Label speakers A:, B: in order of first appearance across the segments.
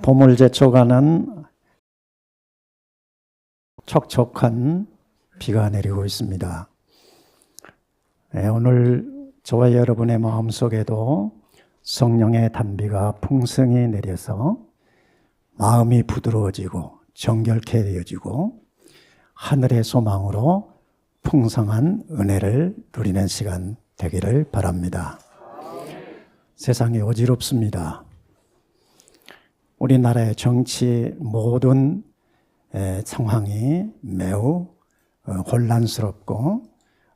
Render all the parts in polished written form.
A: 봄을 제쳐가는 촉촉한 비가 내리고 있습니다. 오늘 저와 여러분의 마음속에도 성령의 단비가 풍성히 내려서 마음이 부드러워지고 정결케 되어지고 하늘의 소망으로 풍성한 은혜를 누리는 시간 되기를 바랍니다. 세상이 어지럽습니다. 우리나라의 정치 모든 상황이 매우 혼란스럽고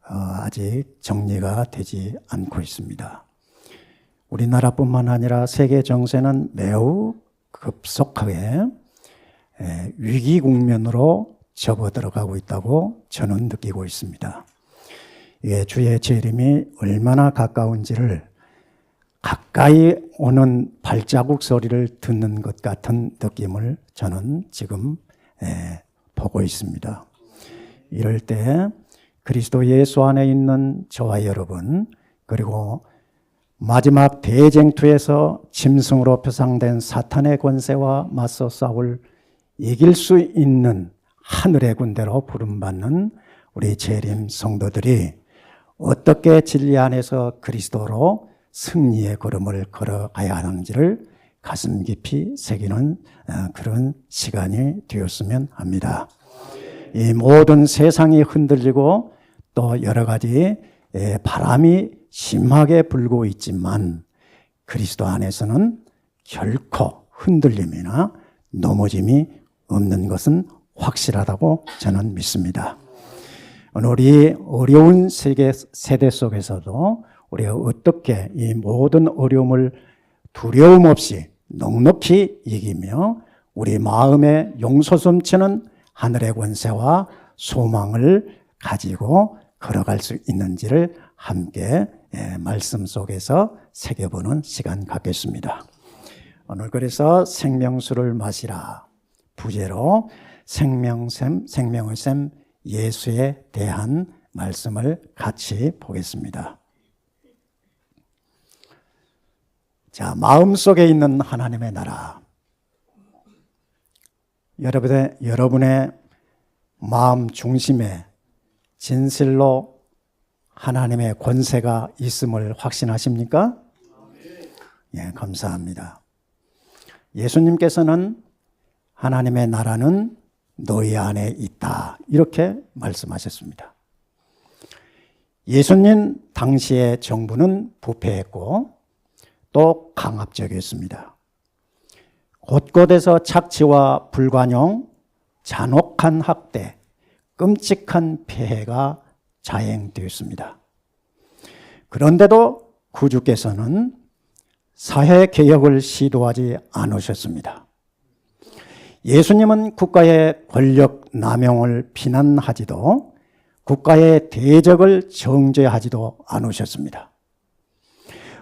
A: 아직 정리가 되지 않고 있습니다. 우리나라뿐만 아니라 세계 정세는 매우 급속하게 위기 국면으로 접어들어가고 있다고 저는 느끼고 있습니다. 이게 주의 재림이 얼마나 가까운지를 가까이 오는 발자국 소리를 듣는 것 같은 느낌을 저는 지금 보고 있습니다. 이럴 때 그리스도 예수 안에 있는 저와 여러분, 그리고 마지막 대쟁투에서 짐승으로 표상된 사탄의 권세와 맞서 싸울 이길 수 있는 하늘의 군대로 부름받는 우리 재림 성도들이 어떻게 진리 안에서 그리스도로 승리의 걸음을 걸어가야 하는지를 가슴 깊이 새기는 그런 시간이 되었으면 합니다. 이 모든 세상이 흔들리고 또 여러 가지 바람이 심하게 불고 있지만 그리스도 안에서는 결코 흔들림이나 넘어짐이 없는 것은 확실하다고 저는 믿습니다. 우리 어려운 세대 속에서도 우리가 어떻게 이 모든 어려움을 두려움 없이 넉넉히 이기며 우리 마음에 용솟음치는 하늘의 권세와 소망을 가지고 걸어갈 수 있는지를 함께 말씀 속에서 새겨보는 시간 갖겠습니다. 오늘 그래서 생명수를 마시라 부제로 생명의 샘 예수에 대한 말씀을 같이 보겠습니다. 자, 마음속에 있는 하나님의 나라. 여러분의 마음 중심에 진실로 하나님의 권세가 있음을 확신하십니까? 예, 감사합니다. 예수님께서는 하나님의 나라는 너희 안에 있다, 이렇게 말씀하셨습니다. 예수님 당시의 정부는 부패했고 또 강압적이었습니다. 곳곳에서 착취와 불관용, 잔혹한 학대, 끔찍한 폐해가 자행되었습니다. 그런데도 구주께서는 사회개혁을 시도하지 않으셨습니다. 예수님은 국가의 권력 남용을 비난하지도 국가의 대적을 정죄하지도 않으셨습니다.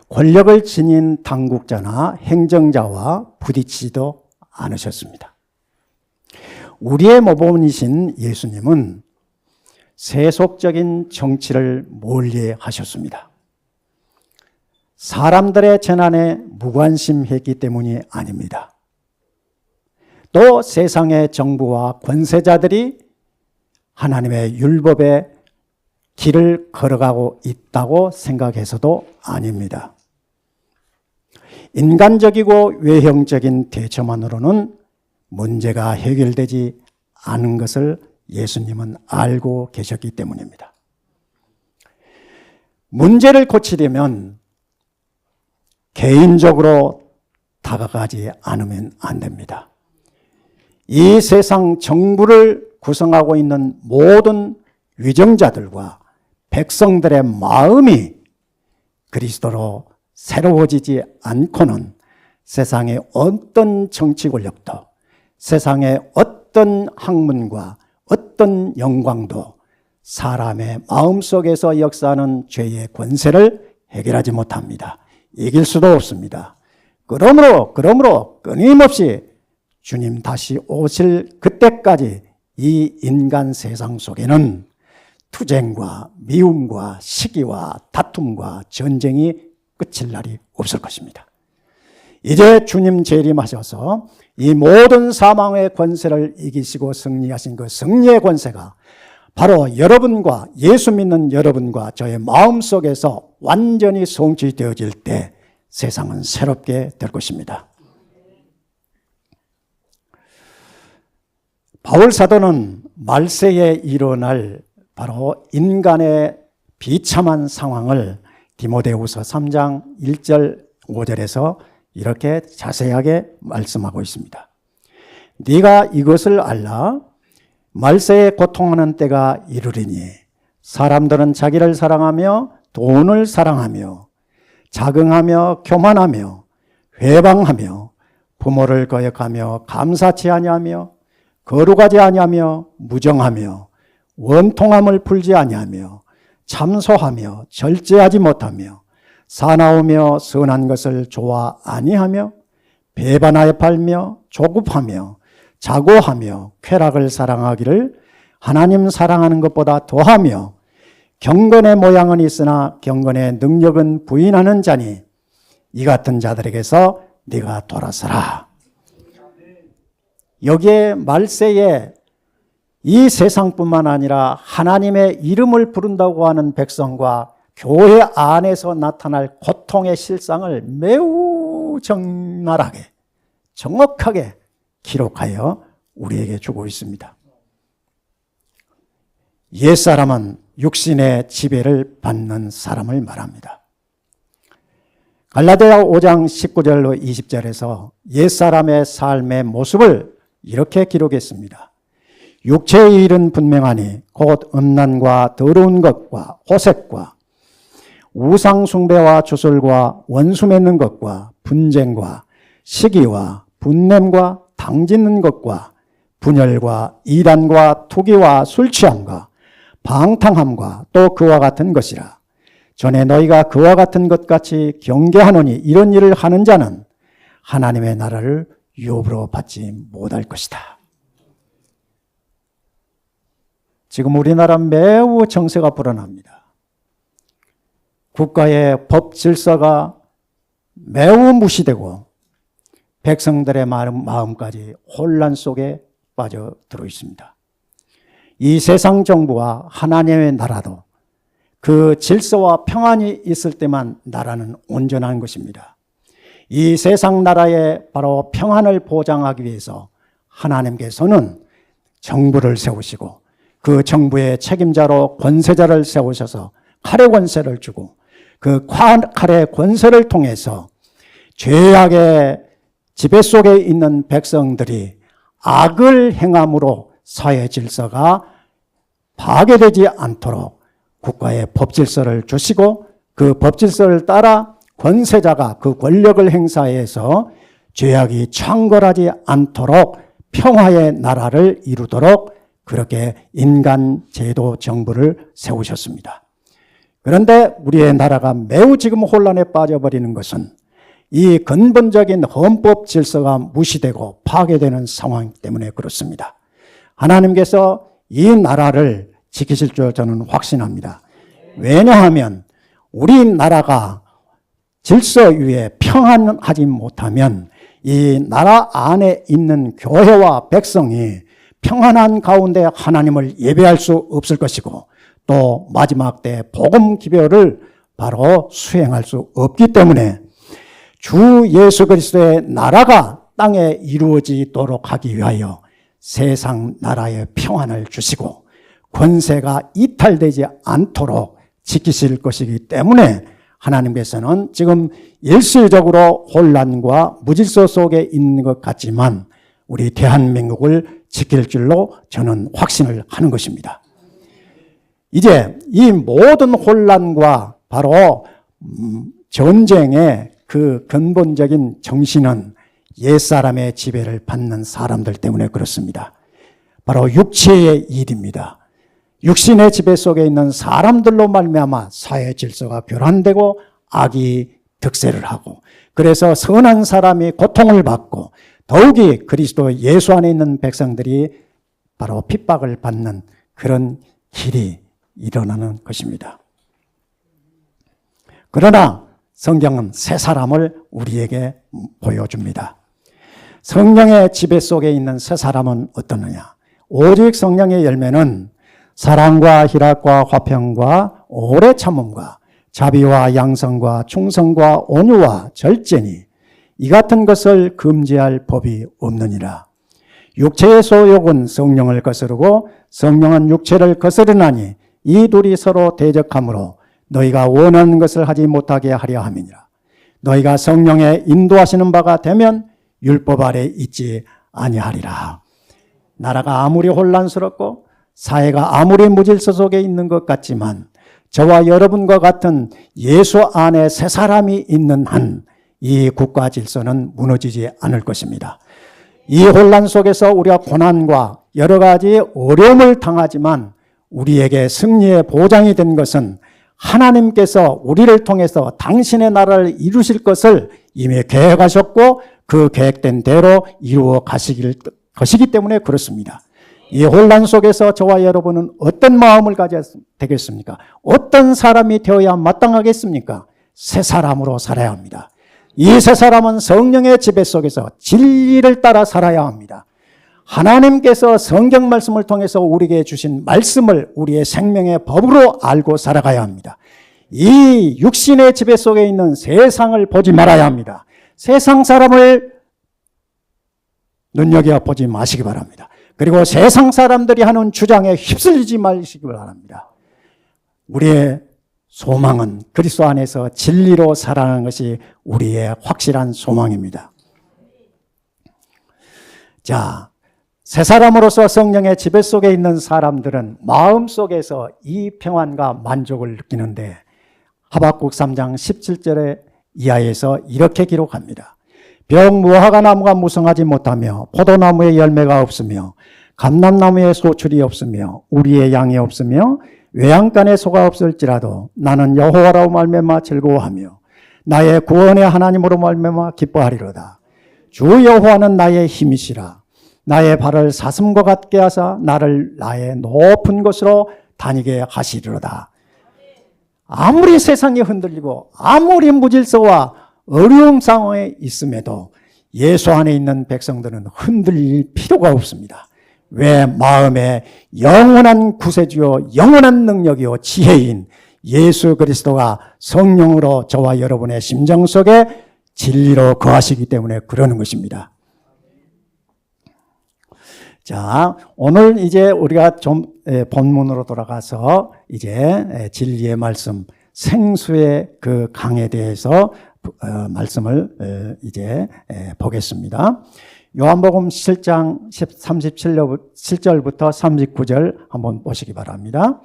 A: 권력을 지닌 당국자나 행정자와 부딪히지도 않으셨습니다. 우리의 모범이신 예수님은 세속적인 정치를 멀리 하셨습니다. 사람들의 재난에 무관심했기 때문이 아닙니다. 또 세상의 정부와 권세자들이 하나님의 율법의 길을 걸어가고 있다고 생각해서도 아닙니다. 인간적이고 외형적인 대처만으로는 문제가 해결되지 않은 것을 예수님은 알고 계셨기 때문입니다. 문제를 고치려면 개인적으로 다가가지 않으면 안 됩니다. 이 세상 정부를 구성하고 있는 모든 위정자들과 백성들의 마음이 그리스도로 새로워지지 않고는 세상의 어떤 정치 권력도, 세상의 어떤 학문과 어떤 영광도 사람의 마음속에서 역사하는 죄의 권세를 해결하지 못합니다. 이길 수도 없습니다. 그러므로 끊임없이 주님 다시 오실 그때까지 이 인간 세상 속에는 투쟁과 미움과 시기와 다툼과 전쟁이 끝일 날이 없을 것입니다. 이제 주님 재림하셔서 이 모든 사망의 권세를 이기시고 승리하신 그 승리의 권세가 바로 여러분과 예수 믿는 여러분과 저의 마음속에서 완전히 성취되어질 때 세상은 새롭게 될 것입니다. 바울 사도는 말세에 일어날 바로 인간의 비참한 상황을 디모데후서 3장 1절 5절에서 이렇게 자세하게 말씀하고 있습니다. 네가 이것을 알라. 말세에 고통하는 때가 이르리니 사람들은 자기를 사랑하며 돈을 사랑하며 자긍하며 교만하며 회방하며 부모를 거역하며 감사치 아니하며 거룩하지 아니하며 무정하며 원통함을 풀지 아니하며 참소하며 절제하지 못하며 사나우며 선한 것을 좋아 아니하며 배반하여 팔며 조급하며 자고하며 쾌락을 사랑하기를 하나님 사랑하는 것보다 더하며 경건의 모양은 있으나 경건의 능력은 부인하는 자니 이 같은 자들에게서 네가 돌아서라. 여기에 말세에 이 세상뿐만 아니라 하나님의 이름을 부른다고 하는 백성과 교회 안에서 나타날 고통의 실상을 매우 적나라하게 정확하게 기록하여 우리에게 주고 있습니다. 옛사람은 육신의 지배를 받는 사람을 말합니다. 갈라디아 5장 19절로 20절에서 옛사람의 삶의 모습을 이렇게 기록했습니다. 육체의 일은 분명하니 곧 음란과 더러운 것과 호색과 우상 숭배와 주술과 원수 맺는 것과 분쟁과 시기와 분냄과 당짓는 것과 분열과 이단과 투기와 술취함과 방탕함과 또 그와 같은 것이라. 전에 너희가 그와 같은 것 같이 경계하노니 이런 일을 하는 자는 하나님의 나라를 유업으로 받지 못할 것이다. 지금 우리나라 매우 정세가 불안합니다. 국가의 법 질서가 매우 무시되고 백성들의 마음까지 혼란 속에 빠져들어 있습니다. 이 세상 정부와 하나님의 나라도 그 질서와 평안이 있을 때만 나라는 온전한 것입니다. 이 세상 나라의 바로 평안을 보장하기 위해서 하나님께서는 정부를 세우시고 그 정부의 책임자로 권세자를 세우셔서 칼의 권세를 주고 그 칼의 권세를 통해서 죄악의 지배 속에 있는 백성들이 악을 행함으로 사회 질서가 파괴되지 않도록 국가의 법 질서를 주시고 그 법 질서를 따라 권세자가 그 권력을 행사해서 죄악이 창궐하지 않도록 평화의 나라를 이루도록 그렇게 인간 제도 정부를 세우셨습니다. 그런데 우리의 나라가 매우 지금 혼란에 빠져버리는 것은 이 근본적인 헌법 질서가 무시되고 파괴되는 상황 때문에 그렇습니다. 하나님께서 이 나라를 지키실 줄 저는 확신합니다. 왜냐하면 우리나라가 질서 위에 평안하지 못하면 이 나라 안에 있는 교회와 백성이 평안한 가운데 하나님을 예배할 수 없을 것이고 또 마지막 때 복음 기별을 바로 수행할 수 없기 때문에 주 예수 그리스도의 나라가 땅에 이루어지도록 하기 위하여 세상 나라의 평안을 주시고 권세가 이탈되지 않도록 지키실 것이기 때문에 하나님께서는 지금 일시적으로 혼란과 무질서 속에 있는 것 같지만 우리 대한민국을 지킬 줄로 저는 확신을 하는 것입니다. 이제 이 모든 혼란과 바로 전쟁의 그 근본적인 정신은 옛사람의 지배를 받는 사람들 때문에 그렇습니다. 바로 육체의 일입니다. 육신의 지배 속에 있는 사람들로 말미암아 사회 질서가 교란되고 악이 득세를 하고 그래서 선한 사람이 고통을 받고 더욱이 그리스도 예수 안에 있는 백성들이 바로 핍박을 받는 그런 길이 일어나는 것입니다. 그러나 성경은 새 사람을 우리에게 보여줍니다. 성령의 지배 속에 있는 새 사람은 어떠느냐? 오직 성령의 열매는 사랑과 희락과 화평과 오래 참음과 자비와 양성과 충성과 온유와 절제니 이 같은 것을 금지할 법이 없느니라. 육체의 소욕은 성령을 거스르고 성령은 육체를 거스르나니 이 둘이 서로 대적하므로 너희가 원하는 것을 하지 못하게 하려 함이니라. 너희가 성령의 인도하시는 바가 되면 율법 아래 있지 아니하리라. 나라가 아무리 혼란스럽고 사회가 아무리 무질서 속에 있는 것 같지만 저와 여러분과 같은 예수 안에 새 사람이 있는 한 이 국가 질서는 무너지지 않을 것입니다. 이 혼란 속에서 우리가 고난과 여러 가지 어려움을 당하지만 우리에게 승리의 보장이 된 것은 하나님께서 우리를 통해서 당신의 나라를 이루실 것을 이미 계획하셨고 그 계획된 대로 이루어 가시기 때문에 그렇습니다. 이 혼란 속에서 저와 여러분은 어떤 마음을 가져야 되겠습니까? 어떤 사람이 되어야 마땅하겠습니까? 새 사람으로 살아야 합니다. 이 새 사람은 성령의 지배 속에서 진리를 따라 살아야 합니다. 하나님께서 성경 말씀을 통해서 우리에게 주신 말씀을 우리의 생명의 법으로 알고 살아가야 합니다. 이 육신의 지배 속에 있는 세상을 보지 말아야 합니다. 세상 사람을 눈여겨보지 마시기 바랍니다. 그리고 세상 사람들이 하는 주장에 휩쓸리지 마시기 바랍니다. 우리의 소망은 그리스도 안에서 진리로 살아가는 것이 우리의 확실한 소망입니다. 자, 새 사람으로서 성령의 지배 속에 있는 사람들은 마음속에서 이 평안과 만족을 느끼는데 하박국 3장 17절에 이하에서 이렇게 기록합니다. 병 무화과 나무가 무성하지 못하며 포도나무에 열매가 없으며 감람나무에 소출이 없으며 우리의 양이 없으며 외양간에 소가 없을지라도 나는 여호와로 말미암아 즐거워하며 나의 구원의 하나님으로 말미암아 기뻐하리로다. 주 여호와는 나의 힘이시라. 나의 발을 사슴과 같게 하사 나를 나의 높은 곳으로 다니게 하시리로다. 아무리 세상이 흔들리고 아무리 무질서와 어려운 상황에 있음에도 예수 안에 있는 백성들은 흔들릴 필요가 없습니다. 왜? 마음에 영원한 구세주요 영원한 능력이요 지혜인 예수 그리스도가 성령으로 저와 여러분의 심정 속에 진리로 거하시기 때문에 그러는 것입니다. 자, 오늘 이제 우리가 좀 본문으로 돌아가서 이제 진리의 말씀 생수의 그 강에 대해서 말씀을 이제 보겠습니다. 요한복음 7장 37절부터 39절 한번 보시기 바랍니다.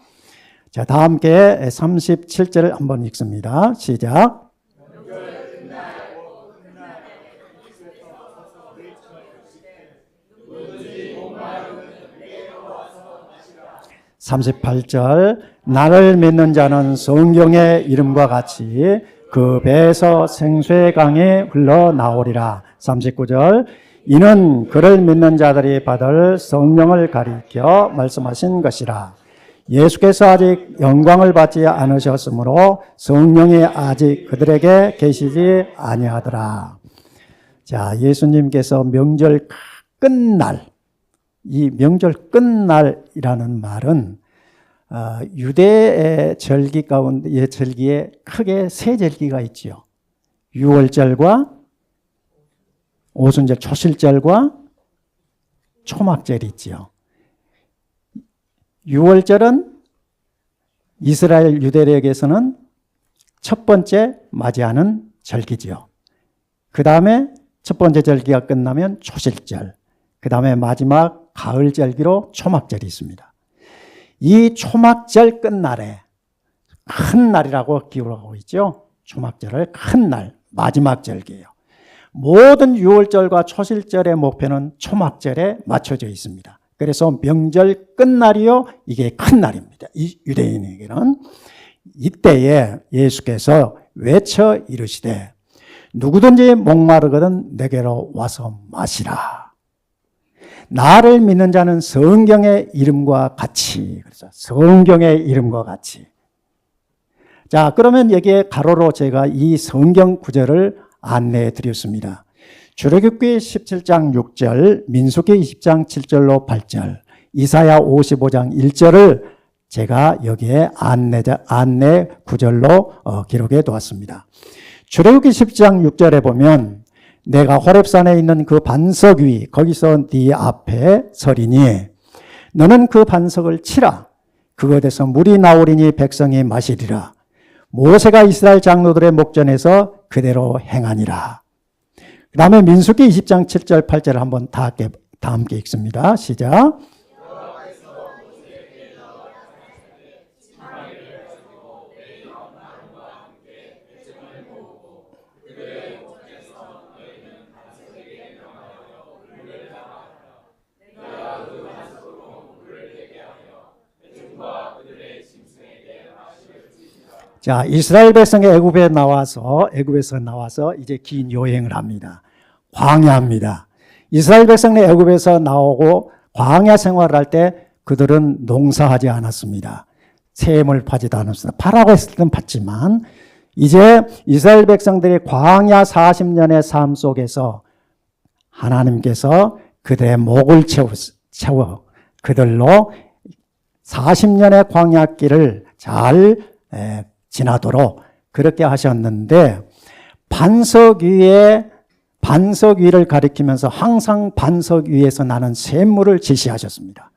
A: 자, 다 함께 37절 한번 읽습니다. 시작. 38절 나를 믿는 자는 성경의 이름과 같이 그 배에서 생수의 강이 흘러나오리라. 39절 이는 그를 믿는 자들이 받을 성령을 가리켜 말씀하신 것이라. 예수께서 아직 영광을 받지 않으셨으므로 성령이 아직 그들에게 계시지 아니하더라. 자, 예수님께서 명절 끝날, 이 명절 끝날이라는 말은 유대의 절기 가운데 절기에 크게 세 절기가 있지요. 유월절과 오순절, 초실절과 초막절이 있지요. 유월절은 이스라엘 유대력에서는 첫 번째 맞이하는 절기지요. 그 다음에 첫 번째 절기가 끝나면 초실절, 그 다음에 마지막 가을 절기로 초막절이 있습니다. 이 초막절 끝날에 큰 날이라고 기록하고 있죠. 초막절을 큰 날, 마지막 절기예요. 모든 유월절과 초실절의 목표는 초막절에 맞춰져 있습니다. 그래서 명절 끝날이요, 이게 큰 날입니다. 이 유대인에게는. 이때에 예수께서 외쳐 이르시되 누구든지 목마르거든 내게로 와서 마시라. 나를 믿는 자는 성경의 이름과 같이, 그래서 성경의 이름과 같이. 자, 그러면 여기에 가로로 제가 이 성경 구절을 안내해 드렸습니다. 출애굽기 17장 6절, 민수기 20장 7절로 8절, 이사야 55장 1절을 제가 여기에 안내 구절로 기록해 두었습니다. 출애굽기 10장 6절에 보면 내가 호렙산에 있는 그 반석 위 거기서 네 앞에 서리니 너는 그 반석을 치라. 그것에서 물이 나오리니 백성이 마시리라. 모세가 이스라엘 장로들의 목전에서 그대로 행하니라. 그 다음에 민수기 20장 7절 8절 한번 다 함께 읽습니다. 시작. 자, 이스라엘 백성이 애굽에서 나와서 이제 긴 여행을 합니다. 광야입니다. 이스라엘 백성이 애굽에서 나오고 광야 생활을 할 때 그들은 농사하지 않았습니다. 샘을 파지도 않았습니다. 파라고 했을 때는 팠지만 이제 이스라엘 백성들이 광야 40년의 삶 속에서 하나님께서 그들의 목을 채워 그들로 40년의 광야길을 잘 지나도록 그렇게 하셨는데 반석 위를 가리키면서 항상 반석 위에서 나는 샘물을 지시하셨습니다.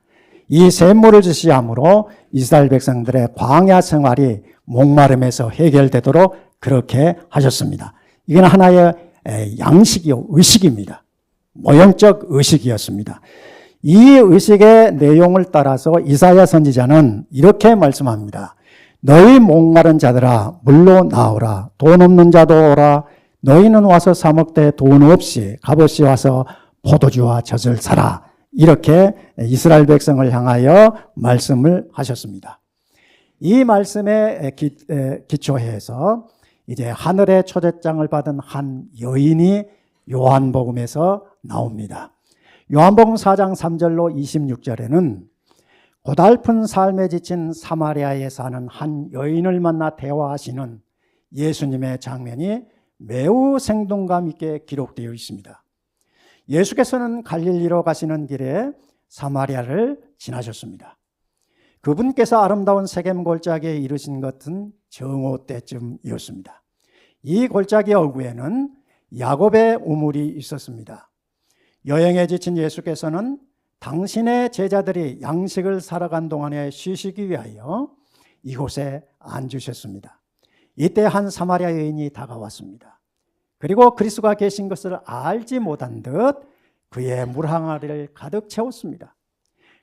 A: 이 샘물을 지시함으로 이스라엘 백성들의 광야 생활이 목마름에서 해결되도록 그렇게 하셨습니다. 이건 하나의 의식입니다. 모형적 의식이었습니다. 이 의식의 내용을 따라서 이사야 선지자는 이렇게 말씀합니다. 너희 목마른 자들아 물로 나오라. 돈 없는 자도 오라. 너희는 와서 사 먹되 돈 없이 값없이 와서 포도주와 젖을 사라. 이렇게 이스라엘 백성을 향하여 말씀을 하셨습니다. 이 말씀에 기초해서 이제 하늘의 초대장을 받은 한 여인이 요한복음에서 나옵니다. 요한복음 4장 3절로 26절에는 고달픈 삶에 지친 사마리아에 사는 한 여인을 만나 대화하시는 예수님의 장면이 매우 생동감 있게 기록되어 있습니다. 예수께서는 갈릴리로 가시는 길에 사마리아를 지나셨습니다. 그분께서 아름다운 세겜 골짜기에 이르신 것은 정오 때쯤이었습니다. 이 골짜기 어구에는 야곱의 우물이 있었습니다. 여행에 지친 예수께서는 당신의 제자들이 양식을 사러 간 동안에 쉬시기 위하여 이곳에 앉으셨습니다. 이때 한 사마리아 여인이 다가왔습니다. 그리고 그리스도가 계신 것을 알지 못한 듯 그의 물 항아리를 가득 채웠습니다.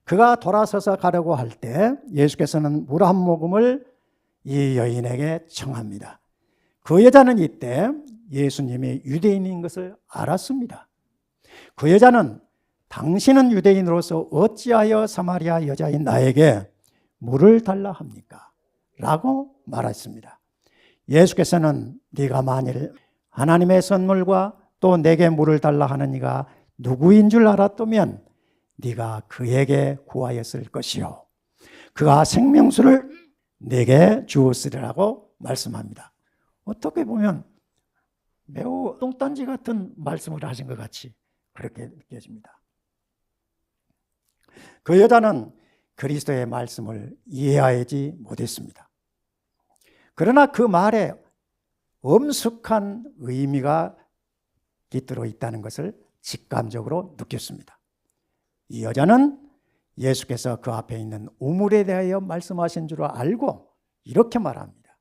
A: 그가 돌아서서 가려고 할 때 예수께서는 물 한 모금을 이 여인에게 청합니다. 그 여자는 이때 예수님이 유대인인 것을 알았습니다. 그 여자는 당신은 유대인으로서 어찌하여 사마리아 여자인 나에게 물을 달라 합니까? 라고 말했습니다. 예수께서는 네가 만일 하나님의 선물과 또 내게 물을 달라 하는 이가 누구인 줄 알았다면 네가 그에게 구하였을 것이요 그가 생명수를 내게 주었으리라고 말씀합니다. 어떻게 보면 매우 똥단지 같은 말씀을 하신 것 같이 그렇게 느껴집니다. 그 여자는 그리스도의 말씀을 이해하지 못했습니다. 그러나 그 말에 엄숙한 의미가 깃들어 있다는 것을 직감적으로 느꼈습니다. 이 여자는 예수께서 그 앞에 있는 우물에 대하여 말씀하신 줄 알고 이렇게 말합니다.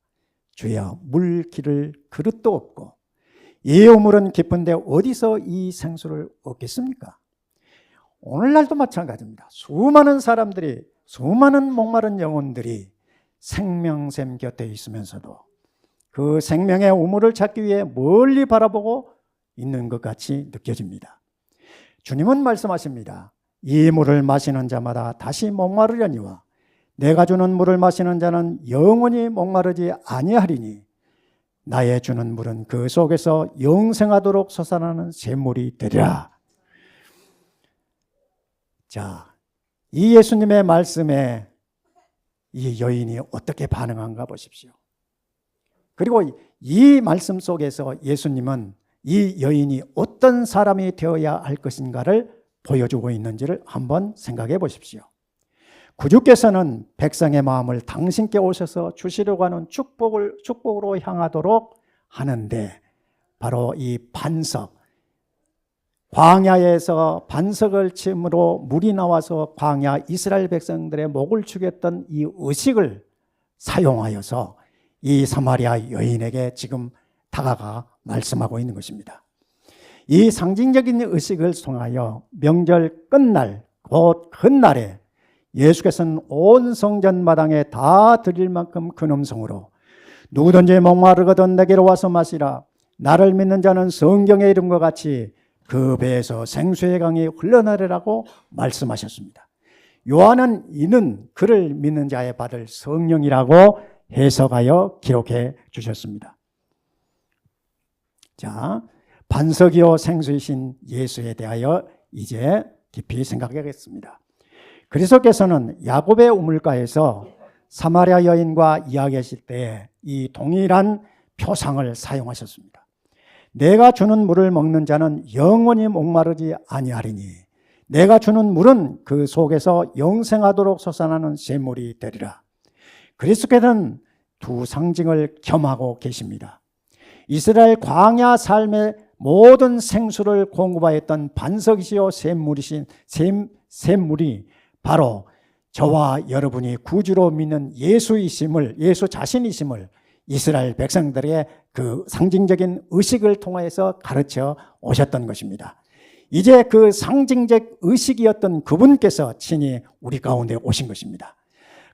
A: 주여, 물 기를 그릇도 없고 이 우물은 깊은데 어디서 이 생수를 얻겠습니까? 오늘날도 마찬가지입니다. 수많은 사람들이, 수많은 목마른 영혼들이 생명샘 곁에 있으면서도 그 생명의 우물을 찾기 위해 멀리 바라보고 있는 것 같이 느껴집니다. 주님은 말씀하십니다. 이 물을 마시는 자마다 다시 목마르려니와 내가 주는 물을 마시는 자는 영원히 목마르지 아니하리니 나의 주는 물은 그 속에서 영생하도록 솟아나는 샘물이 되리라. 자, 이 예수님의 말씀에 이 여인이 어떻게 반응한가 보십시오. 그리고 이 말씀 속에서 예수님은 이 여인이 어떤 사람이 되어야 할 것인가를 보여주고 있는지를 한번 생각해 보십시오. 구주께서는 백성의 마음을 당신께 오셔서 주시려고 하는 축복으로 향하도록 하는데, 바로 이 반석, 광야에서 반석을 침으로 물이 나와서 광야 이스라엘 백성들의 목을 축였던 이 의식을 사용하여서 이 사마리아 여인에게 지금 다가가 말씀하고 있는 것입니다. 이 상징적인 의식을 통하여 명절 끝날 곧 첫날에 예수께서는 온 성전 마당에 다 드릴 만큼 큰 음성으로 누구든지 목마르거든 내게로 와서 마시라. 나를 믿는 자는 성경에 이른 것 같이 그 배에서 생수의 강이 흘러나리라고 말씀하셨습니다. 요한은 이는 그를 믿는 자에 받을 성령이라고 해석하여 기록해 주셨습니다. 자, 반석이요 생수이신 예수에 대하여 이제 깊이 생각하겠습니다. 그리스도께서는 야곱의 우물가에서 사마리아 여인과 이야기하실 때 이 동일한 표상을 사용하셨습니다. 내가 주는 물을 먹는 자는 영원히 목마르지 아니하리니 내가 주는 물은 그 속에서 영생하도록 솟아나는 샘물이 되리라. 그리스도께서는 두 상징을 겸하고 계십니다. 이스라엘 광야 삶의 모든 생수를 공급하였던 반석이시요 샘물이신 샘물이 바로 저와 여러분이 구주로 믿는 예수이심을, 예수 자신이심을 이스라엘 백성들의 그 상징적인 의식을 통해서 가르쳐 오셨던 것입니다. 이제 그 상징적 의식이었던 그분께서 친히 우리 가운데 오신 것입니다.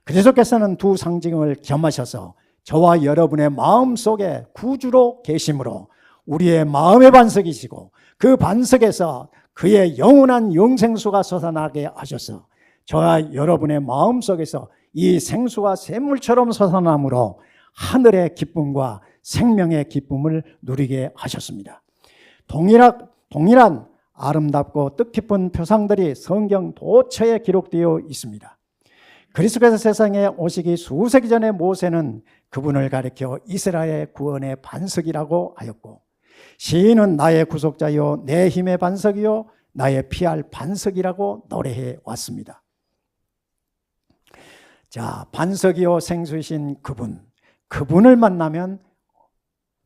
A: 그리스도께서는 두 상징을 겸하셔서 저와 여러분의 마음속에 구주로 계심으로 우리의 마음의 반석이시고 그 반석에서 그의 영원한 영생수가 솟아나게 하셔서 저와 여러분의 마음속에서 이 생수가 샘물처럼 솟아나므로 하늘의 기쁨과 생명의 기쁨을 누리게 하셨습니다. 동일한 아름답고 뜻깊은 표상들이 성경 도처에 기록되어 있습니다. 그리스도께서 세상에 오시기 수세기 전에 모세는 그분을 가리켜 이스라엘의 구원의 반석이라고 하였고, 시인은 나의 구속자요 내 힘의 반석이요 나의 피할 반석이라고 노래해 왔습니다. 자, 반석이요 생수이신 그분을 만나면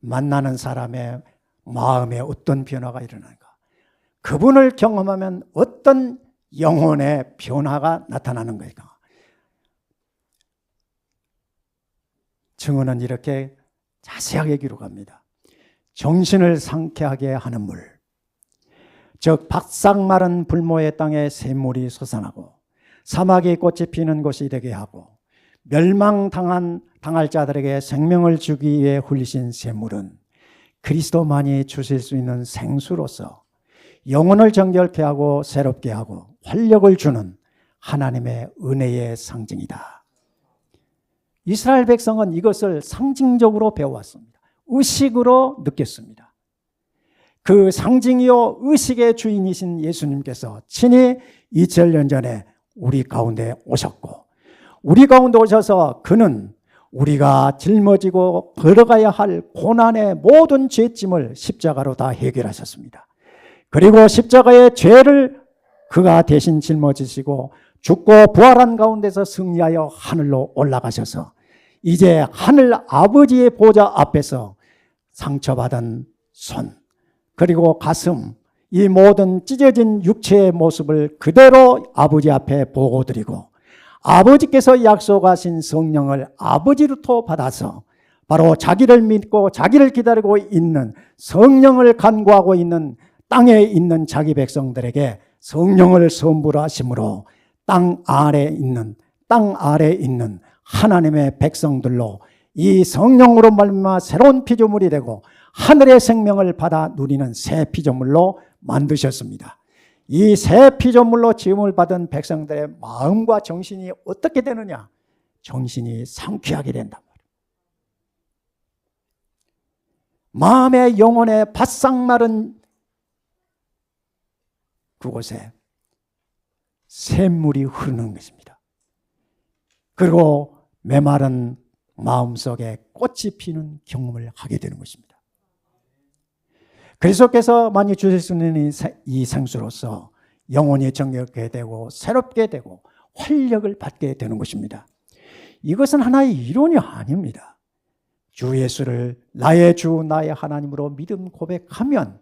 A: 만나는 사람의 마음에 어떤 변화가 일어나는가? 그분을 경험하면 어떤 영혼의 변화가 나타나는 것인가? 증언은 이렇게 자세하게 기록합니다. 정신을 상쾌하게 하는 물, 즉 박삭 마른 불모의 땅에 샘물이 솟아나고 사막이 꽃이 피는 곳이 되게 하고 당할 자들에게 생명을 주기 위해 흘리신 샘물은 그리스도만이 주실 수 있는 생수로서 영혼을 정결케 하고 새롭게 하고 활력을 주는 하나님의 은혜의 상징이다. 이스라엘 백성은 이것을 상징적으로 배워왔습니다. 의식으로 느꼈습니다. 그 상징이요 의식의 주인이신 예수님께서 친히 2000년 전에 우리 가운데 오셨고, 우리 가운데 오셔서 그는 우리가 짊어지고 걸어가야 할 고난의 모든 죄짐을 십자가로 다 해결하셨습니다. 그리고 십자가의 죄를 그가 대신 짊어지시고 죽고 부활한 가운데서 승리하여 하늘로 올라가셔서 이제 하늘 아버지의 보좌 앞에서 상처받은 손 그리고 가슴, 이 모든 찢어진 육체의 모습을 그대로 아버지 앞에 보고 드리고 아버지께서 약속하신 성령을 아버지로부터 받아서 바로 자기를 믿고 자기를 기다리고 있는 성령을 간구하고 있는 땅에 있는 자기 백성들에게 성령을 선물을 하심으로 땅 아래에 있는 하나님의 백성들로 이 성령으로 말미암아 새로운 피조물이 되고 하늘의 생명을 받아 누리는 새 피조물로 만드셨습니다. 이 새 피조물로 지음을 받은 백성들의 마음과 정신이 어떻게 되느냐? 정신이 상쾌하게 된단 말이에요. 마음의 영혼의 바싹 마른 그곳에 샘물이 흐르는 것입니다. 그리고 메마른 마음속에 꽃이 피는 경험을 하게 되는 것입니다. 그리스도께서 많이 주실 수 있는 이 생수로서 영혼이 정결하게 되고 새롭게 되고 활력을 받게 되는 것입니다. 이것은 하나의 이론이 아닙니다. 주 예수를 나의 주 나의 하나님으로 믿음 고백하면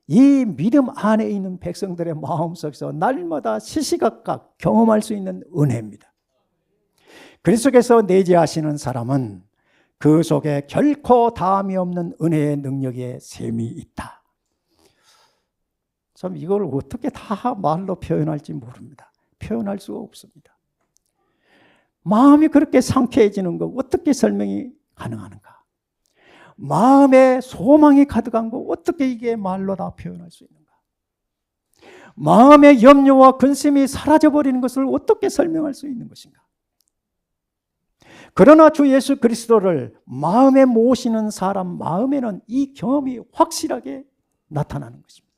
A: 이 믿음 안에 있는 백성들의 마음속에서 날마다 시시각각 경험할 수 있는 은혜입니다. 그리스도께서 내재하시는 사람은 그 속에 결코 다함이 없는 은혜의 능력의 셈이 있다. 참 이걸 어떻게 다 말로 표현할지 모릅니다. 표현할 수가 없습니다. 마음이 그렇게 상쾌해지는 거 어떻게 설명이 가능한가? 마음에 소망이 가득한 거 어떻게 이게 말로 다 표현할 수 있는가? 마음의 염려와 근심이 사라져버리는 것을 어떻게 설명할 수 있는 것인가? 그러나 주 예수 그리스도를 마음에 모시는 사람 마음에는 이 경험이 확실하게 나타나는 것입니다.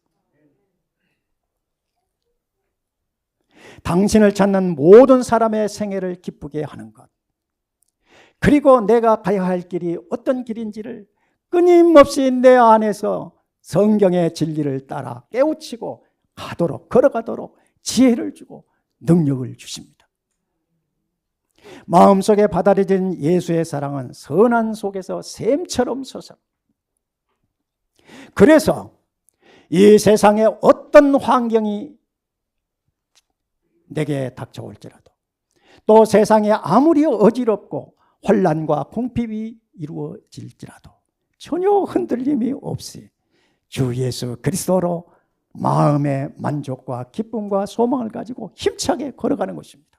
A: 당신을 찾는 모든 사람의 생애를 기쁘게 하는 것, 그리고 내가 가야 할 길이 어떤 길인지를 끊임없이 내 안에서 성경의 진리를 따라 깨우치고 가도록, 걸어가도록 지혜를 주고 능력을 주십니다. 마음속에 받아들여진 예수의 사랑은 선한 속에서 샘처럼 솟아. 그래서 이 세상에 어떤 환경이 내게 닥쳐올지라도, 또 세상에 아무리 어지럽고 혼란과 궁핍이 이루어질지라도 전혀 흔들림이 없이 주 예수 그리스도로 마음의 만족과 기쁨과 소망을 가지고 힘차게 걸어가는 것입니다.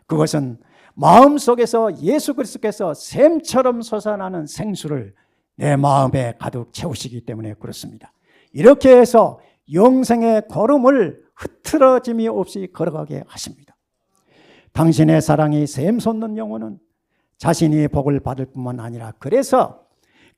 A: 그것은 마음속에서 예수 그리스도께서 샘처럼 솟아나는 생수를 내 마음에 가득 채우시기 때문에 그렇습니다. 이렇게 해서 영생의 걸음을 흐트러짐이 없이 걸어가게 하십니다. 당신의 사랑이 샘솟는 영혼은 자신이 복을 받을 뿐만 아니라 그래서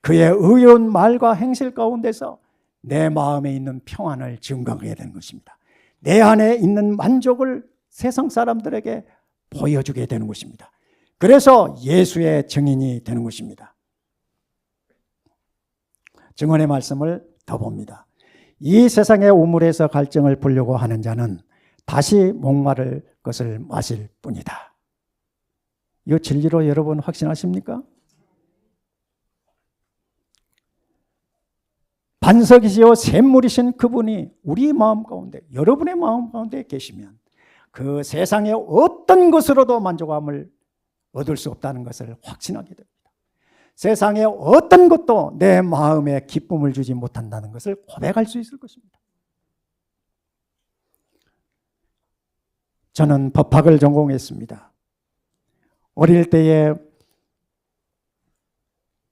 A: 그의 의로운 말과 행실 가운데서 내 마음에 있는 평안을 증거하게 되는 것입니다. 내 안에 있는 만족을 세상 사람들에게 보여주게 되는 것입니다. 그래서 예수의 증인이 되는 것입니다. 증언의 말씀을 더 봅니다. 이 세상의 우물에서 갈증을 풀려고 하는 자는 다시 목마를 것을 마실 뿐이다. 이 진리로 여러분 확신하십니까? 반석이시요 샘물이신 그분이 우리 마음 가운데, 여러분의 마음 가운데 계시면 그 세상의 어떤 것으로도 만족함을 얻을 수 없다는 것을 확신하게 됩니다. 세상의 어떤 것도 내 마음에 기쁨을 주지 못한다는 것을 고백할 수 있을 것입니다. 저는 법학을 전공했습니다. 어릴 때에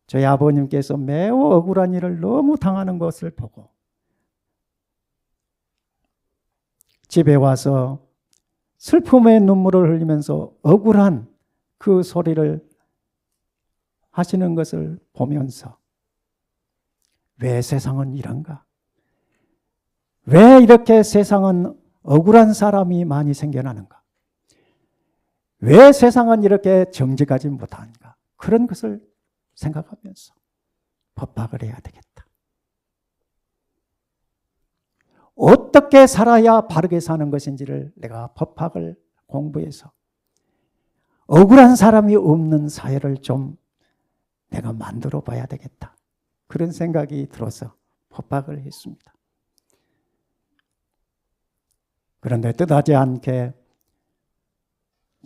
A: 저희 아버님께서 매우 억울한 일을 너무 당하는 것을 보고 집에 와서 슬픔의 눈물을 흘리면서 억울한 그 소리를 하시는 것을 보면서 왜 세상은 이런가? 왜 이렇게 세상은 억울한 사람이 많이 생겨나는가? 왜 세상은 이렇게 정직하지 못한가? 그런 것을 생각하면서 법학을 해야 되겠다. 어떻게 살아야 바르게 사는 것인지를 내가 법학을 공부해서 억울한 사람이 없는 사회를 좀 내가 만들어 봐야 되겠다. 그런 생각이 들어서 법학을 했습니다. 그런데 뜻하지 않게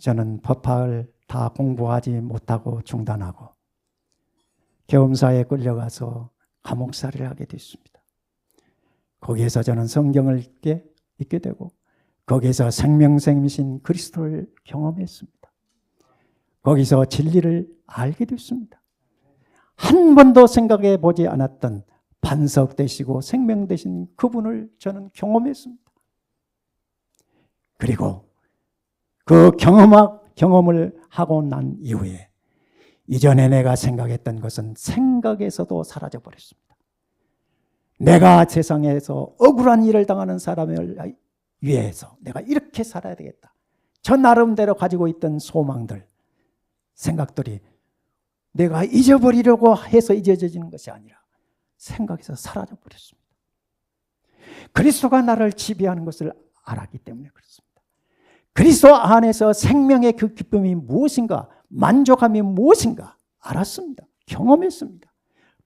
A: 저는 법학을 다 공부하지 못하고 중단하고 계엄사에 끌려가서 감옥살이를 하게 됐습니다. 거기에서 저는 성경을 읽게 되고 거기에서 생명샘이신 그리스도를 경험했습니다. 거기서 진리를 알게 됐습니다. 한 번도 생각해 보지 않았던 반석 되시고 생명 되신 그분을 저는 경험했습니다. 그리고 그 경험을 하고 난 이후에 이전에 내가 생각했던 것은 생각에서도 사라져 버렸습니다. 내가 세상에서 억울한 일을 당하는 사람을 위해서 내가 이렇게 살아야 되겠다. 저 나름대로 가지고 있던 소망들, 생각들이 내가 잊어버리려고 해서 잊어지는 것이 아니라 생각에서 사라져 버렸습니다. 그리스도가 나를 지배하는 것을 알았기 때문에 그렇습니다. 그리스도 안에서 생명의 그 기쁨이 무엇인가, 만족함이 무엇인가 알았습니다. 경험했습니다.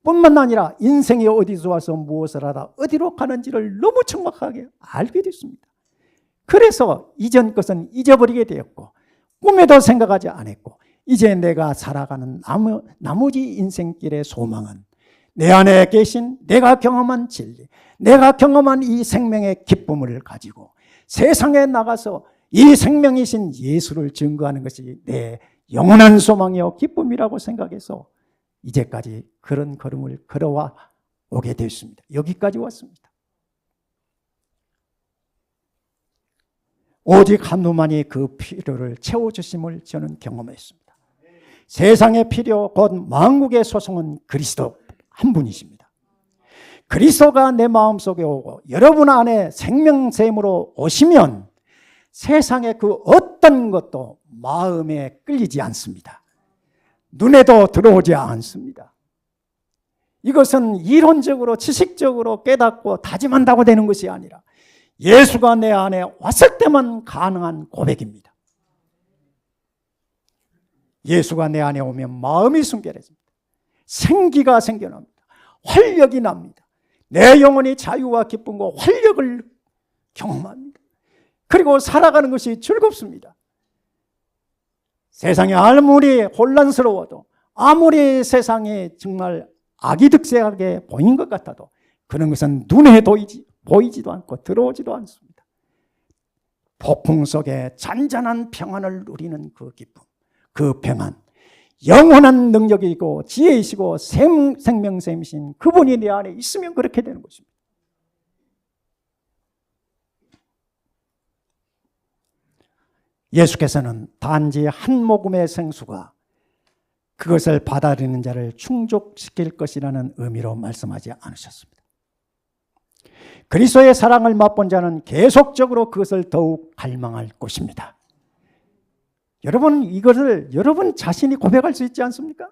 A: 뿐만 아니라 인생이 어디서 와서 무엇을 하다 어디로 가는지를 너무 정확하게 알게 됐습니다. 그래서 이전 것은 잊어버리게 되었고 꿈에도 생각하지 않았고 이제 내가 살아가는 나머지 인생길의 소망은 내 안에 계신 내가 경험한 진리, 내가 경험한 이 생명의 기쁨을 가지고 세상에 나가서 이 생명이신 예수를 증거하는 것이 내 영원한 소망이요 기쁨이라고 생각해서 이제까지 그런 걸음을 걸어와 오게 되었습니다. 여기까지 왔습니다. 오직 한누만이 그 필요를 채워주심을 저는 경험했습니다. 세상의 필요 곧 만국의 소송은 그리스도 한 분이십니다. 그리스도가 내 마음속에 오고 여러분 안에 생명샘으로 오시면 세상의 그 어떤 것도 마음에 끌리지 않습니다. 눈에도 들어오지 않습니다. 이것은 이론적으로 지식적으로 깨닫고 다짐한다고 되는 것이 아니라 예수가 내 안에 왔을 때만 가능한 고백입니다. 예수가 내 안에 오면 마음이 순결해집니다. 생기가 생겨납니다. 활력이 납니다. 내 영혼이 자유와 기쁨과 활력을 경험합니다. 그리고 살아가는 것이 즐겁습니다. 세상이 아무리 혼란스러워도 아무리 세상이 정말 악이득세하게 보인 것 같아도 그런 것은 눈에 보이지도 않고 들어오지도 않습니다. 폭풍 속에 잔잔한 평안을 누리는 그 기쁨, 그 평안, 영원한 능력이고 지혜이시고 생명샘이신 그분이 내 안에 있으면 그렇게 되는 것입니다. 예수께서는 단지 한 모금의 생수가 그것을 받아들이는 자를 충족시킬 것이라는 의미로 말씀하지 않으셨습니다. 그리스도의 사랑을 맛본 자는 계속적으로 그것을 더욱 갈망할 것입니다. 여러분, 이것을 여러분 자신이 고백할 수 있지 않습니까?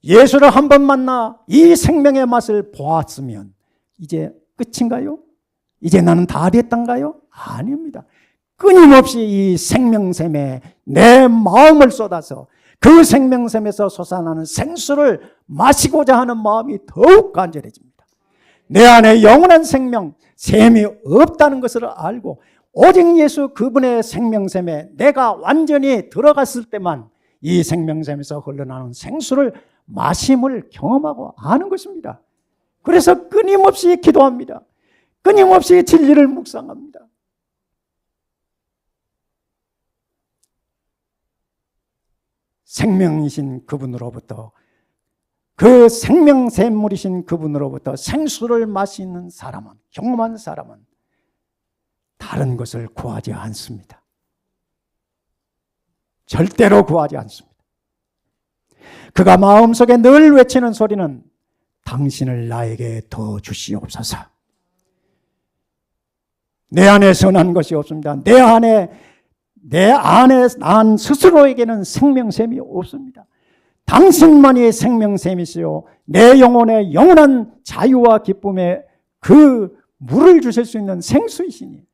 A: 예수를 한 번 만나 이 생명의 맛을 보았으면 이제 끝인가요? 이제 나는 다 됐단가요? 아닙니다. 끊임없이 이 생명샘에 내 마음을 쏟아서 그 생명샘에서 솟아나는 생수를 마시고자 하는 마음이 더욱 간절해집니다. 내 안에 영원한 생명샘이 없다는 것을 알고 오직 예수 그분의 생명샘에 내가 완전히 들어갔을 때만 이 생명샘에서 흘러나오는 생수를 마심을 경험하고 아는 것입니다. 그래서 끊임없이 기도합니다. 끊임없이 진리를 묵상합니다. 생명이신 그분으로부터 그 생명샘물이신 그분으로부터 생수를 마시는 사람은, 경험한 사람은 다른 것을 구하지 않습니다. 절대로 구하지 않습니다. 그가 마음속에 늘 외치는 소리는 당신을 나에게 더 주시옵소서. 내 안에 선한 것이 없습니다. 내 안에 난 스스로에게는 생명샘이 없습니다. 당신만이 생명샘이시요 내 영혼의 영원한 자유와 기쁨의 그 물을 주실 수 있는 생수이시니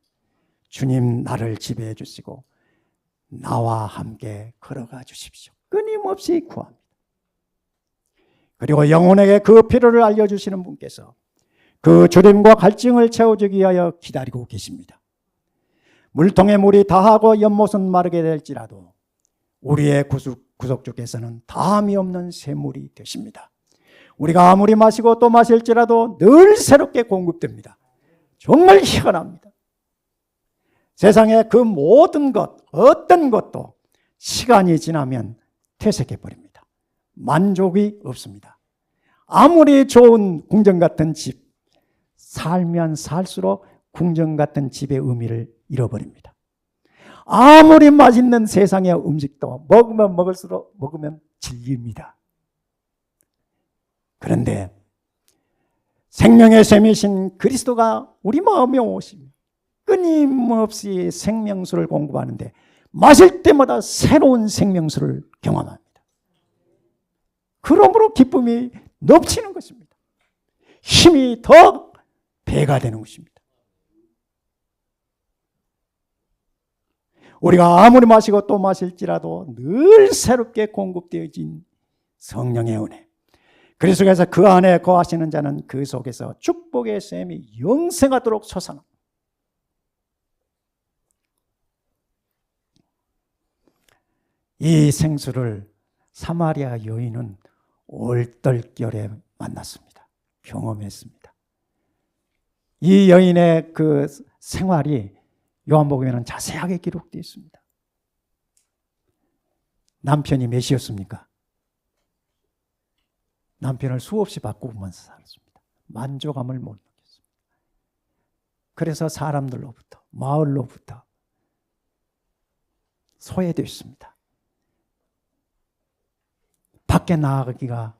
A: 주님 나를 지배해 주시고 나와 함께 걸어가 주십시오. 끊임없이 구합니다. 그리고 영혼에게 그 필요를 알려주시는 분께서 그 주림과 갈증을 채워주기 위하여 기다리고 계십니다. 물통에 물이 다하고 연못은 마르게 될지라도 우리의 구속주께서는 다함이 없는 샘물이 되십니다. 우리가 아무리 마시고 또 마실지라도 늘 새롭게 공급됩니다. 정말 희한합니다. 세상의 그 모든 것, 어떤 것도 시간이 지나면 퇴색해버립니다. 만족이 없습니다. 아무리 좋은 궁전 같은 집, 살면 살수록 궁전 같은 집의 의미를 잃어버립니다. 아무리 맛있는 세상의 음식도 먹으면 먹을수록 먹으면 질립니다. 그런데 생명의 샘이신 그리스도가 우리 마음에 오시며 끊임없이 생명수를 공급하는데 마실 때마다 새로운 생명수를 경험합니다. 그러므로 기쁨이 넘치는 것입니다. 힘이 더 배가 되는 것입니다. 우리가 아무리 마시고 또 마실지라도 늘 새롭게 공급되어진 성령의 은혜. 그리스도께서 그 안에 거하시는 자는 그 속에서 축복의 샘이 영생하도록 솟아나. 이 생수를 사마리아 여인은 올떨결에 만났습니다. 경험했습니다. 이 여인의 그 생활이 요한복음에는 자세하게 기록되어 있습니다. 남편이 몇이었습니까? 남편을 수없이 바꾸면서 살았습니다. 만족감을 못 느꼈습니다. 그래서 사람들로부터, 마을로부터 소외됐습니다. 밖에 나가기가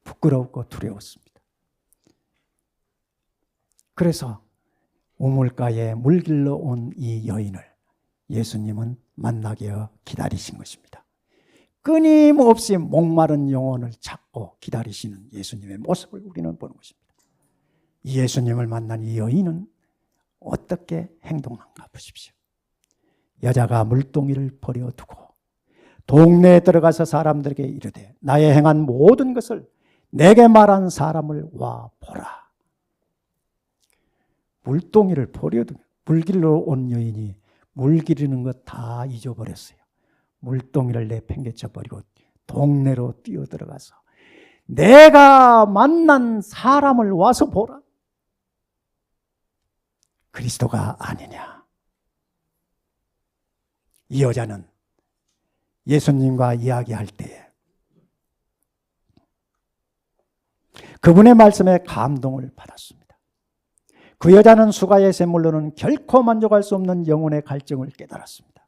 A: 부끄럽고 두려웠습니다. 그래서 우물가에 물길로 온 이 여인을 예수님은 만나게 기다리신 것입니다. 끊임없이 목마른 영혼을 찾고 기다리시는 예수님의 모습을 우리는 보는 것입니다. 예수님을 만난 이 여인은 어떻게 행동한가 보십시오. 여자가 물동이를 버려두고 동네에 들어가서 사람들에게 이르되 나의 행한 모든 것을 내게 말한 사람을 와 보라. 물동이를 버려두고 물길로 온 여인이 물 기르는 것 다 잊어버렸어요. 물동이를 내팽개쳐버리고 동네로 뛰어들어가서 내가 만난 사람을 와서 보라. 그리스도가 아니냐. 이 여자는 예수님과 이야기할 때에 그분의 말씀에 감동을 받았습니다. 그 여자는 수가의 샘물로는 결코 만족할 수 없는 영혼의 갈증을 깨달았습니다.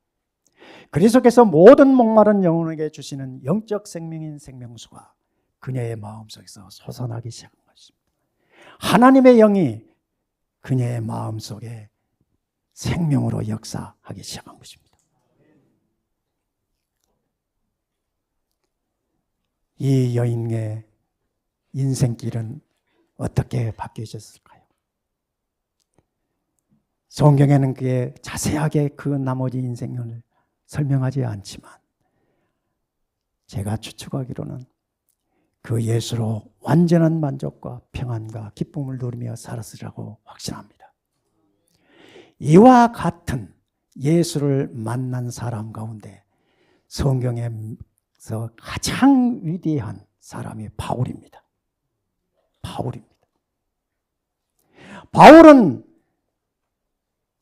A: 그리스도께서 모든 목마른 영혼에게 주시는 영적 생명인 생명수가 그녀의 마음속에서 솟아나기 시작한 것입니다. 하나님의 영이 그녀의 마음속에 생명으로 역사하기 시작한 것입니다. 이 여인의 인생길은 어떻게 바뀌어졌을까요? 성경에는 그의 자세하게 그 나머지 인생을 설명하지 않지만 제가 추측하기로는 그 예수로 완전한 만족과 평안과 기쁨을 누리며 살았으리라고 확신합니다. 이와 같은 예수를 만난 사람 가운데 성경에서 가장 위대한 사람이 바울입니다. 바울은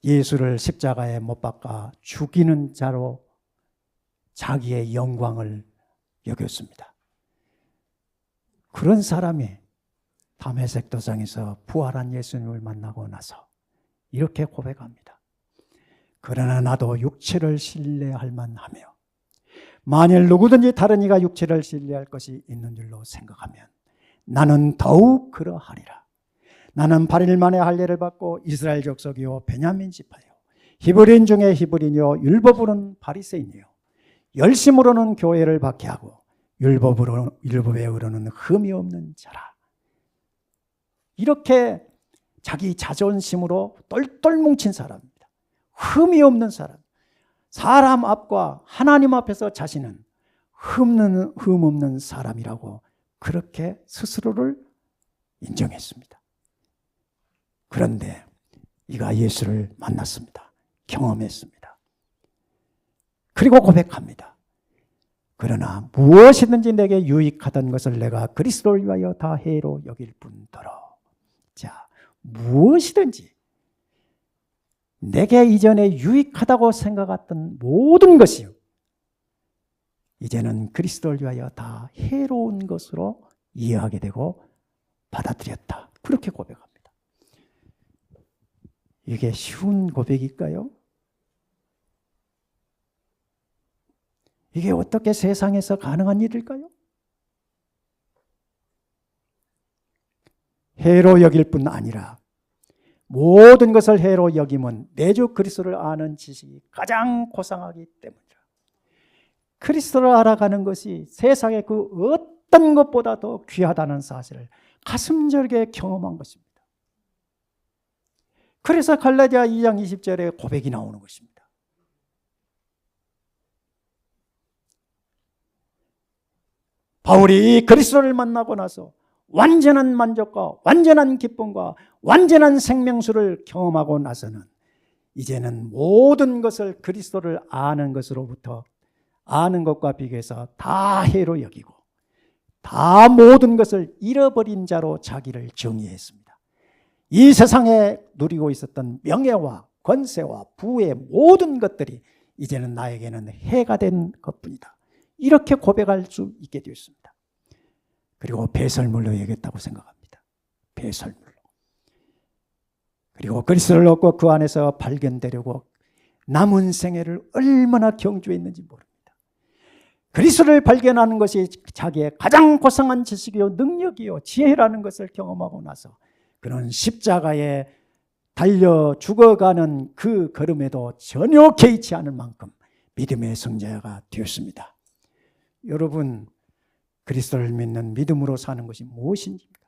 A: 예수를 십자가에 못 박아 죽이는 자로 자기의 영광을 여겼습니다. 그런 사람이 다메섹 도상에서 부활한 예수님을 만나고 나서 이렇게 고백합니다. 그러나 나도 육체를 신뢰할 만하며 만일 누구든지 다른 이가 육체를 신뢰할 것이 있는 줄로 생각하면 나는 더욱 그러하리라. 나는 8일 만에 할례를 받고 이스라엘 족속이요 베냐민 지파요 히브리인 중에 히브리인이요 율법으로는 바리새인이요 열심으로는 교회를 박해하고 율법에 의로는 흠이 없는 자라. 이렇게 자기 자존심으로 똘똘 뭉친 사람입니다. 흠이 없는 사람. 사람 앞과 하나님 앞에서 자신은 흠 없는 사람이라고 그렇게 스스로를 인정했습니다. 그런데 이가 예수를 만났습니다. 경험했습니다. 그리고 고백합니다. 그러나 무엇이든지 내게 유익하던 것을 내가 그리스도를 위하여 다 해로 여길 뿐더러. 자, 무엇이든지 내게 이전에 유익하다고 생각했던 모든 것이요 이제는 그리스도를 위하여 다 해로운 것으로 이해하게 되고 받아들였다. 그렇게 고백합니다. 이게 쉬운 고백일까요? 이게 어떻게 세상에서 가능한 일일까요? 해로 여길 뿐 아니라 모든 것을 해로 여김은 내 주 그리스도를 아는 지식이 가장 고상하기 때문이라. 그리스도를 알아가는 것이 세상의 그 어떤 것보다 더 귀하다는 사실을 가슴 저리게 경험한 것입니다. 그래서 갈라디아 2장 20절에 고백이 나오는 것입니다. 바울이 이 그리스도를 만나고 나서 완전한 만족과 완전한 기쁨과 완전한 생명수를 경험하고 나서는 이제는 모든 것을 그리스도를 아는 것으로부터 아는 것과 비교해서 다 해로 여기고 다 모든 것을 잃어버린 자로 자기를 정의했습니다. 이 세상에 누리고 있었던 명예와 권세와 부의 모든 것들이 이제는 나에게는 해가 된 것뿐이다. 이렇게 고백할 수 있게 되었습니다. 그리고 배설물로 여겼다고 생각합니다. 배설물로. 그리고 그리스도를 얻고 그 안에서 발견되려고 남은 생애를 얼마나 경주했는지 모릅니다. 그리스도를 발견하는 것이 자기의 가장 고상한 지식이요 능력이요 지혜라는 것을 경험하고 나서 그는 십자가에 달려 죽어가는 그 걸음에도 전혀 개의치 않을 만큼 믿음의 성자가 되었습니다. 여러분, 그리스도를 믿는 믿음으로 사는 것이 무엇인지입니다.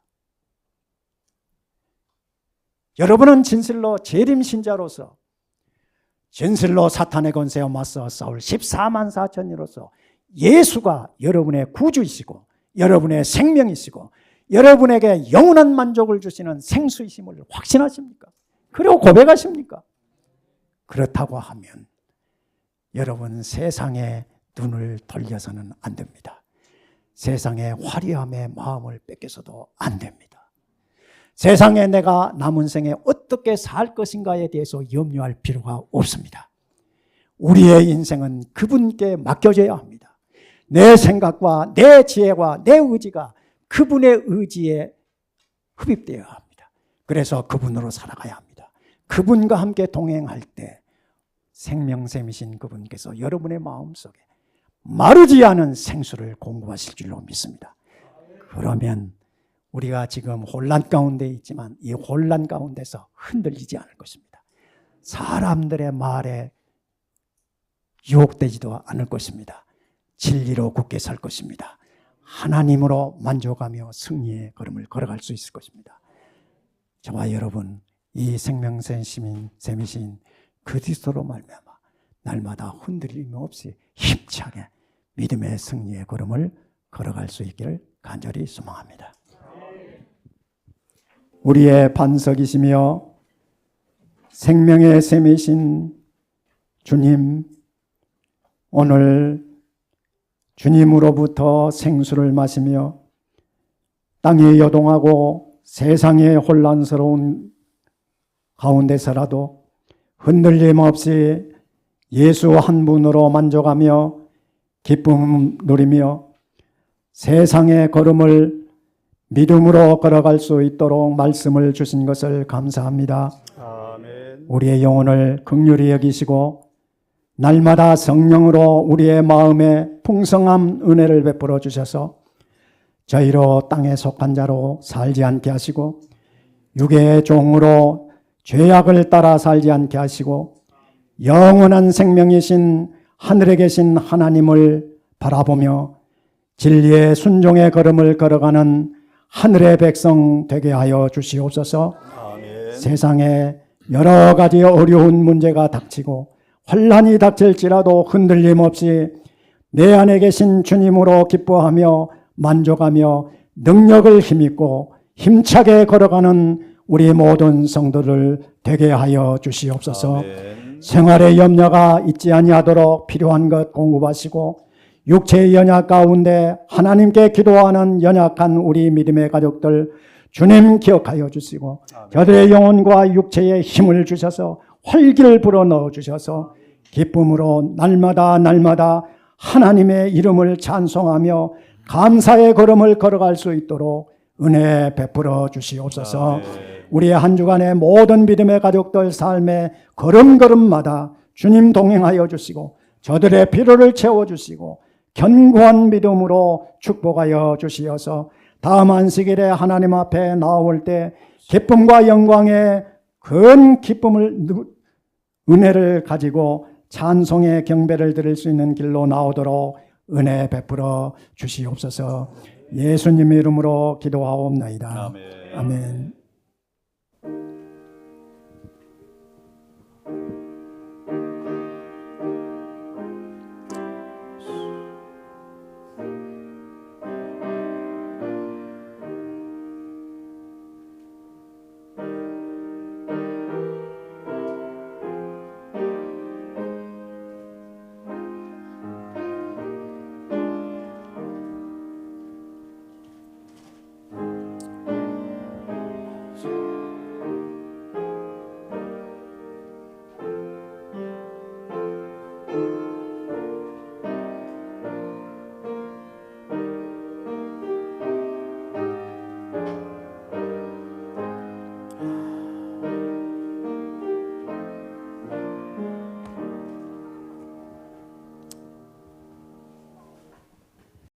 A: 여러분은 진실로 재림신자로서 진실로 사탄의 권세와 맞서 싸울 14만 4천이로서 예수가 여러분의 구주이시고 여러분의 생명이시고 여러분에게 영원한 만족을 주시는 생수이심을 확신하십니까? 그리고 고백하십니까? 그렇다고 하면 여러분 세상에 눈을 돌려서는 안 됩니다. 세상의 화려함에 마음을 뺏겨서도 안 됩니다. 세상에 내가 남은 생에 어떻게 살 것인가에 대해서 염려할 필요가 없습니다. 우리의 인생은 그분께 맡겨져야 합니다. 내 생각과 내 지혜와 내 의지가 그분의 의지에 흡입되어야 합니다. 그래서 그분으로 살아가야 합니다. 그분과 함께 동행할 때 생명샘이신 그분께서 여러분의 마음속에 마르지 않은 생수를 공급하실 줄로 믿습니다. 그러면 우리가 지금 혼란 가운데 있지만 이 혼란 가운데서 흔들리지 않을 것입니다. 사람들의 말에 유혹되지도 않을 것입니다. 진리로 굳게 살 것입니다. 하나님으로 만족하며 승리의 걸음을 걸어갈 수 있을 것입니다. 저와 여러분, 이 생명샘이신 그리스도로 말미암아 날마다 흔들림 없이 힘차게 믿음의 승리의 걸음을 걸어갈 수 있기를 간절히 소망합니다. 우리의 반석이시며 생명의 샘이신 주님, 오늘 주님으로부터 생수를 마시며 땅이 요동하고 세상의 혼란스러운 가운데서라도 흔들림 없이 예수 한 분으로 만족하며 기쁨 누리며 세상의 걸음을 믿음으로 걸어갈 수 있도록 말씀을 주신 것을 감사합니다.
B: 아멘.
A: 우리의 영혼을 긍휼히 여기시고 날마다 성령으로 우리의 마음에 풍성한 은혜를 베풀어 주셔서 저희로 땅에 속한 자로 살지 않게 하시고 육의 종으로 죄악을 따라 살지 않게 하시고 영원한 생명이신 하늘에 계신 하나님을 바라보며 진리의 순종의 걸음을 걸어가는 하늘의 백성 되게 하여 주시옵소서.
B: 아멘.
A: 세상에 여러 가지 어려운 문제가 닥치고 환난이 닥칠지라도 흔들림 없이 내 안에 계신 주님으로 기뻐하며 만족하며 능력을 힘입고 힘차게 걸어가는 우리 모든 성도를 되게 하여 주시옵소서.
B: 아멘.
A: 생활의 염려가 있지 아니하도록 필요한 것 공급하시고 육체의 연약 가운데 하나님께 기도하는 연약한 우리 믿음의 가족들 주님 기억하여 주시고 저들의 영혼과 육체에 힘을 주셔서 활기를 불어넣어 주셔서 기쁨으로 날마다 하나님의 이름을 찬송하며 감사의 걸음을 걸어갈 수 있도록 은혜 베풀어 주시옵소서.
B: 아멘.
A: 우리의 한 주간의 모든 믿음의 가족들 삶의 걸음걸음마다 주님 동행하여 주시고 저들의 필요를 채워주시고 견고한 믿음으로 축복하여 주시어서 다음 안식일에 하나님 앞에 나올 때 기쁨과 영광의 큰 기쁨을 은혜를 가지고 찬송의 경배를 드릴 수 있는 길로 나오도록 은혜 베풀어 주시옵소서. 예수님의 이름으로 기도하옵나이다.
B: 아멘.
A: 아멘.